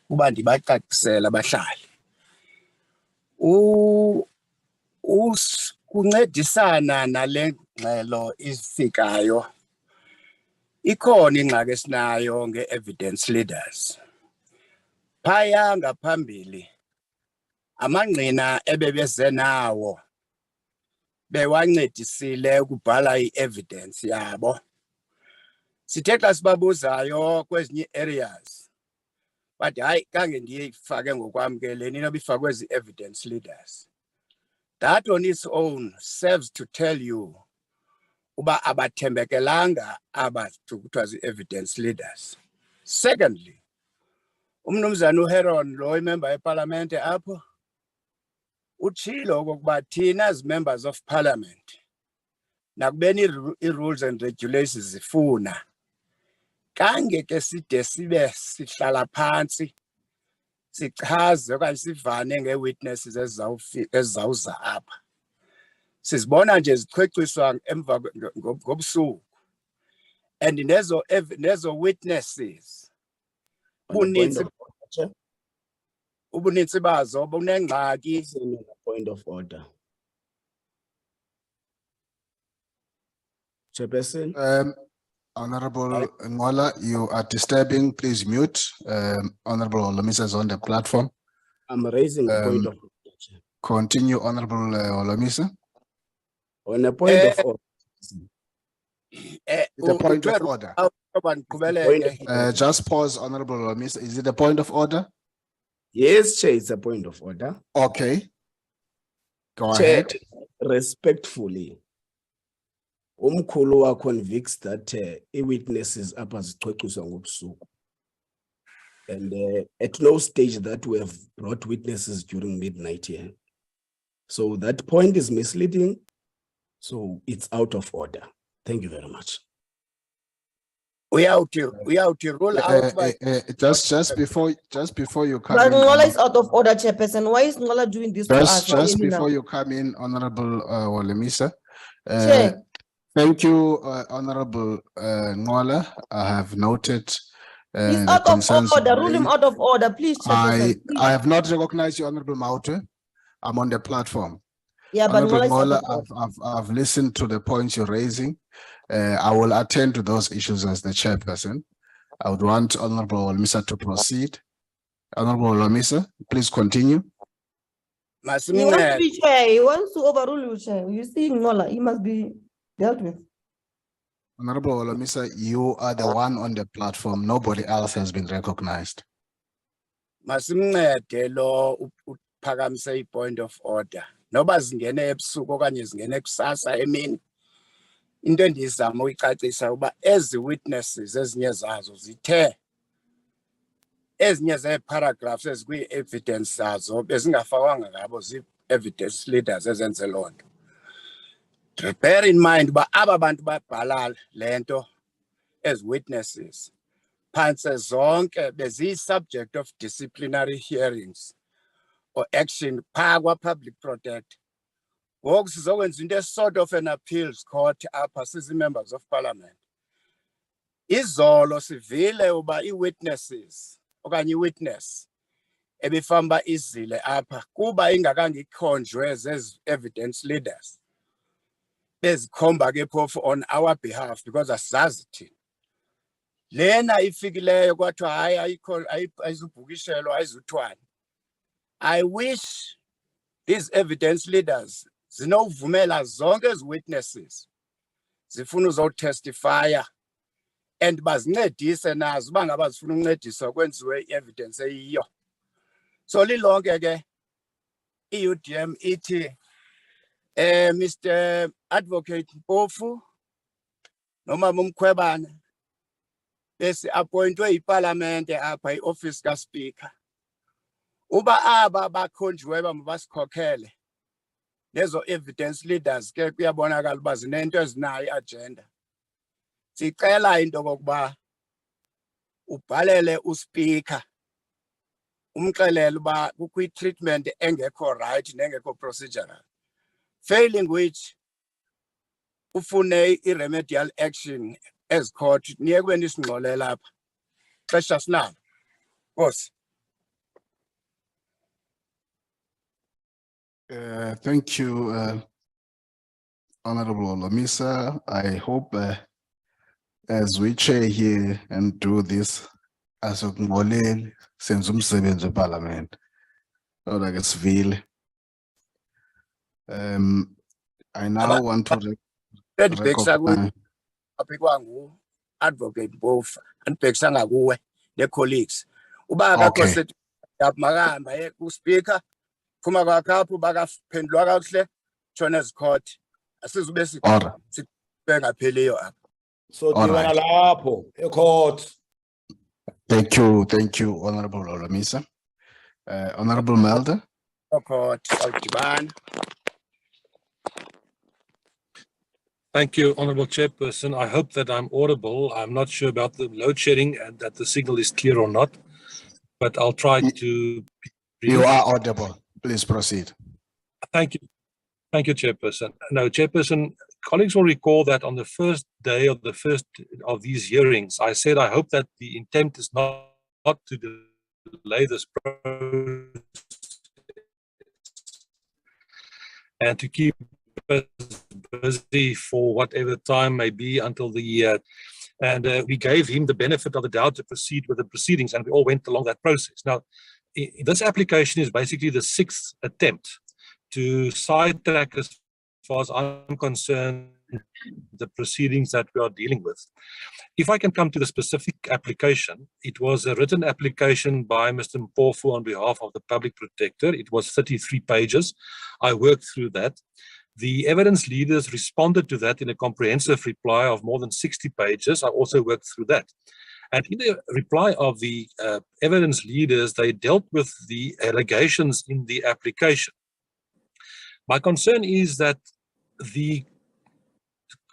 Kuba ndibacacisela abahlali. Kuncedisana nale ngxelo ifikayo. Ikhona ingxaki esinayo nge-evidence leaders. Phaya ngaphambili amangqina ebebeze nawo bewancedisile ukubhala i-evidence yabo. Sithe xa sibabuzayo kwezinye areas, but hayi kange ndiyifake ngokwamkeleni inoba ifakwe kwezi evidence leaders. That on its own serves to tell you uba abathembekelanga kuthiwa zi-evidence leaders. Secondly, umnumzana uHeron lo imember yeParlamente apho utshilo okokuba thina as members of parliament nakubeni i-rules and regulations zifuna kange ke side sibe sihlala phansi sichaze okanye sivane ngee-witnesses ezizawuza apha. Sizibona nje zichweciswa emva ngobusuku and nezo witnesses ubunintsi bazo bunengxaki. Point of order. Chairperson. Honorable Ngola, you are disturbing. Please mute. Honorable Holomisa is on the platform. I'm raising a point of order. Continue, Honorable Holomisa. On a point of order. It's a point of order. Just pause, Honorable Holomisa. Is it a point of order? Yes, Chair, it's a point of order. Okay. Go Chair, ahead. Respectfully, Umkhulu convicts that witnesses apha zicwecwiswa ngobusuku. And at no stage that we have brought witnesses during midnight here. So that point is misleading. So it's out of order. Thank you very much. We out to roll out by just before you come But in. Ngola is out of order, Chairperson. Why is Ngola doing this to us? Just before you come in, Honorable Holomisa. Chair. Thank you, Honorable Ngola. I have noted. He's out of order. Rule him out of order, please, Chairperson. I have not recognized you, Honorable Maute. I'm on the platform. Yeah, but Honorable Mola is Mola, I've listened to the points you're raising. I will attend to those issues as the chairperson. I would want Honorable Olomisa to proceed. Honorable Olomisa, please continue. He wants to be chair. He wants to overrule you, chair. You see, Mola, he must be dealt with. Honorable Olomisa, you are the one on the platform. Nobody else has been recognized. Masimncede lo uphakamise i-point of order. Noba zingene ebusuku okanye zingene kusasa emini. Into endizama uyicacisa uba ezi witnesses ezinye zazo zithe ezinye zee-paragraphs ezikwi-evidence zazo bezingafakwanga ngabo zii-evidence leaders ezenze loo nto. Bear in mind uba aba bantu babhala le nto as witnesses phantse zonke beziyi-subject of disciplinary hearings or action phaa kwa-public protector. Ngoku sizokwenza into sort of an appeals court apha sizi-members of parliament. Izolo sivile uba i-witnesses okanye i-witness ebifamba izile apha kuba ingakangikhonjwe zezi-evidence leaders bezikhomba ke phofu on our behalf because asizazi thina. Lena ifikileyo kwathiwa hayi ayikho ayizubhukishelwa ayizuthwani. I wish these evidence leaders zinovumela zonke ezi witnesses zifuna uzotestifya and bazincedise nazo uba ngaba zifuna ukuncediswa kwenziwe i-evidence eyiyo. So lilonke ke i-UDM ithi Mr. Advocate Mpofu nomama Mkhwebane besi-appointwe yipalamente apha i-office kaSpeaker. Uba aba bakhonjiwe mabasikhokhele lezo evidence leaders ke kuyabonakala uba zinento ezinayo i-agenda. Sicela into kokuba ubhalele uSpeaker umxelele uba kukho i-treatment engekho right nengekho procedural, failing which ufune i-remedial action as court niye kube nisingxole lapha xesha sinalo. Nkosi. Thank you, Honorable Olomisa. I hope as we chair here and do this, as a Ngoleni, senze umsebenzi weParliament. Like it's vile. I now want to recognize. Apikwangu Advocate both and Pexanga kuwe the colleagues. Uba akakho set makahamba uSpeaker phuma kwakapho bakaphendulwa kakuhle Jones Court asizube sibengapheliyo apha. So dibana lapho ecourt. Thank you, Honorable Olomisa. Honorable Melder. Court awudibana. Thank you, Honorable Chairperson. I hope that I'm audible. I'm not sure about the load shedding and that the signal is clear or not, but I'll try to. You are audible. Please proceed. Thank you. Thank you, Chairperson. No, Chairperson, colleagues will recall that on the first day of the first of these hearings, I said I hope that the intent is not to delay this process and to keep us busy for whatever time may be until the and we gave him the benefit of the doubt to proceed with the proceedings, and we all went along that process. Now, this application is basically the 6th attempt to sidetrack, as far as I'm concerned, the proceedings that we are dealing with. If I can come to the specific application, it was a written application by Mr. Mpofu on behalf of the Public Protector. It was 33 pages. I worked through that. The evidence leaders responded to that in a comprehensive reply of more than 60 pages. I also worked through that. And in the reply of the evidence leaders, they dealt with the allegations in the application. My concern is that the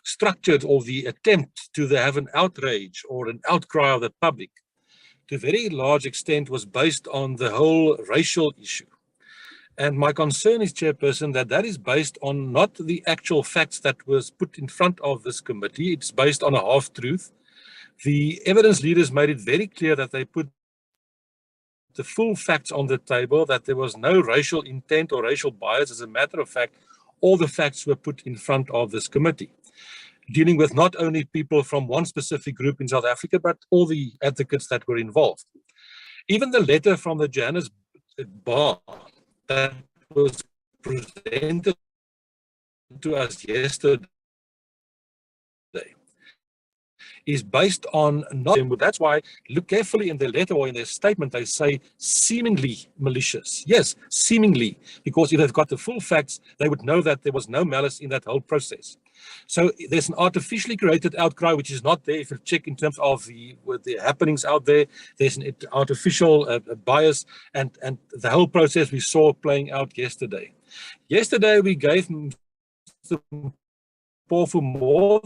structure or the attempt to have an outrage or an outcry of the public to a very large extent was based on the whole racial issue. And my concern is, Chairperson, that that is based on not the actual facts that was put in front of this committee. It's based on a half-truth. The evidence leaders made it very clear that they put the full facts on the table, that there was no racial intent or racial bias. As a matter of fact, all the facts were put in front of this committee, dealing with not only people from one specific group in South Africa, but all the advocates that were involved. Even the letter from the Johannesburg bar that was presented to us yesterday is based on not. That's why look carefully in their letter or in their statement, they say seemingly malicious. Yes, seemingly, because if they've got the full facts, they would know that there was no malice in that whole process. So there's an artificially created outcry which is not there. If you check in terms of the happenings out there, there's an artificial bias, and the whole process we saw playing out yesterday. Yesterday we gave Mr. Mpofu more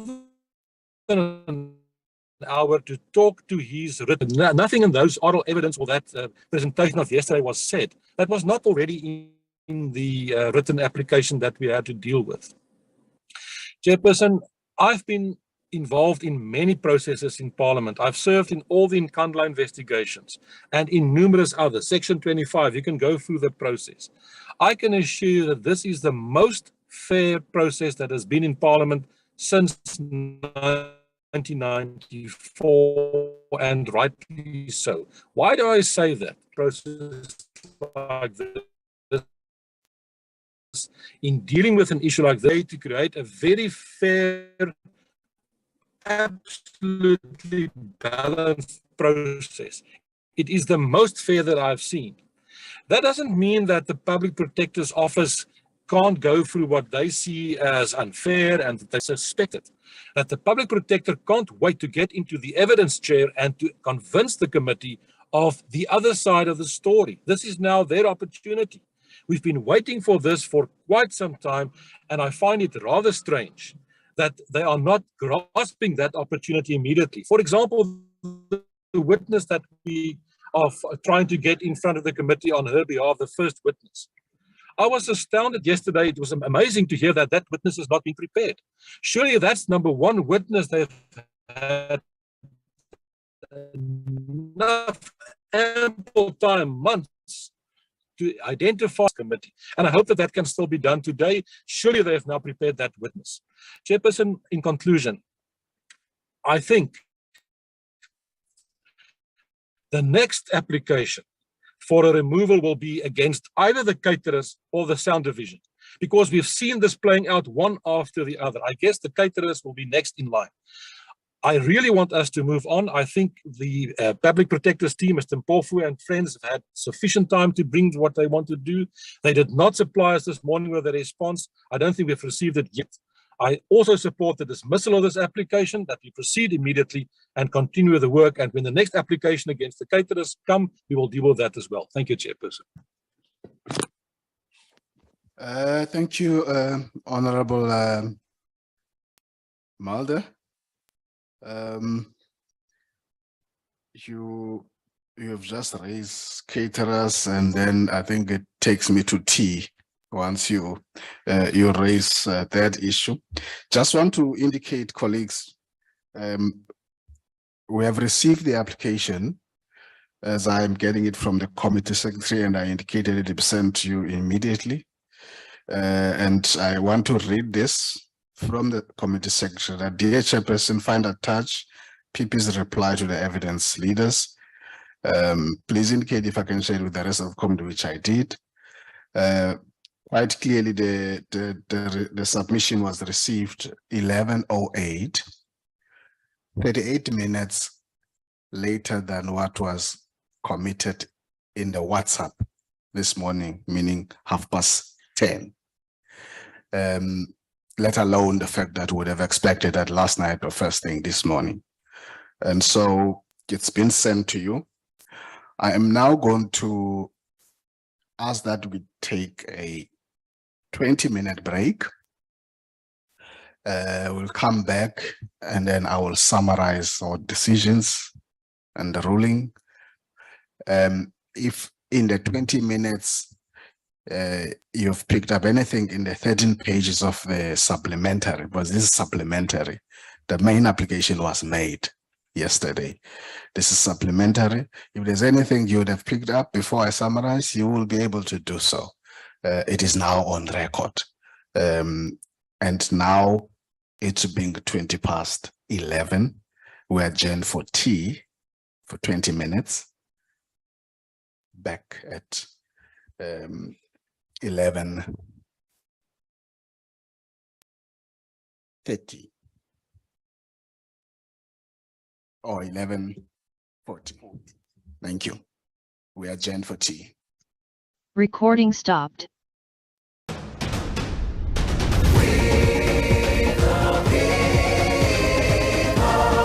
than an hour to talk to his written. Nothing in those oral evidence or that presentation of yesterday was said that was not already in the written application that we had to deal with. Chairperson, I've been involved in many processes in Parliament. I've served in all the Nkandla investigations and in numerous others. Section 25, you can go through the process. I can assure you that this is the most fair process that has been in Parliament since 1994, and rightly so. Why do I say that? Process like this, in dealing with an issue like that, to create a very fair, absolutely balanced process. It is the most fair that I've seen. That doesn't mean that the Public Protector's Office can't go through what they see as unfair and that they suspect it. That the Public Protector can't wait to get into the evidence chair and to convince the committee of the other side of the story. This is now their opportunity. We've been waiting for this for quite some time, and I find it rather strange that they are not grasping that opportunity immediately. For example, the witness that we are trying to get in front of the committee on her behalf, the first witness. I was astounded yesterday. It was amazing to hear that that witness has not been prepared. Surely that's number one witness they've had enough ample time, months, to identify the committee. And I hope that that can still be done today. Surely they have now prepared that witness. Chairperson, in conclusion, I think the next application for a removal will be against either the caterers or the sound division, because we've seen this playing out one after the other. I guess the caterers will be next in line. I really want us to move on. I think the Public Protector's team, Mr. Mpofu and friends, have had sufficient time to bring what they want to do. They did not supply us this morning with a response. I don't think we've received it yet. I also support the dismissal of this application, that we proceed immediately and continue the work. And when the next application against the caterers come, we will deal with that as well. Thank you, Chairperson. Thank you, Honorable Mulder. You have just raised caterers, and then I think it takes me to tea once you raise that issue. Just want to indicate, colleagues, we have received the application as I'm getting it from the committee secretary, and I indicated it will be sent to you immediately. And I want to read this from the committee secretary, that dear Chairperson, find attached PP's reply to the evidence leaders. Please indicate if I can share it with the rest of the committee, which I did. Quite clearly, the submission was received 11:08, 38 minutes later than what was committed in the WhatsApp this morning, meaning 10:30. Let alone the fact that we would have expected that last night or first thing this morning. And so it's been sent to you. I am now going to ask that we take a 20-minute break. We'll come back and then I will summarize our decisions and the ruling. If in the 20 minutes you've picked up anything in the 13 pages of the supplementary, because this is supplementary, the main application was made yesterday. This is supplementary. If there's anything you would have picked up before I summarize, you will be able to do so. It is now on record. And now it's being 11:20. We adjourn for tea for 20 minutes. Back at 11:30 or 11:40. Thank you. We adjourn for tea. Recording stopped.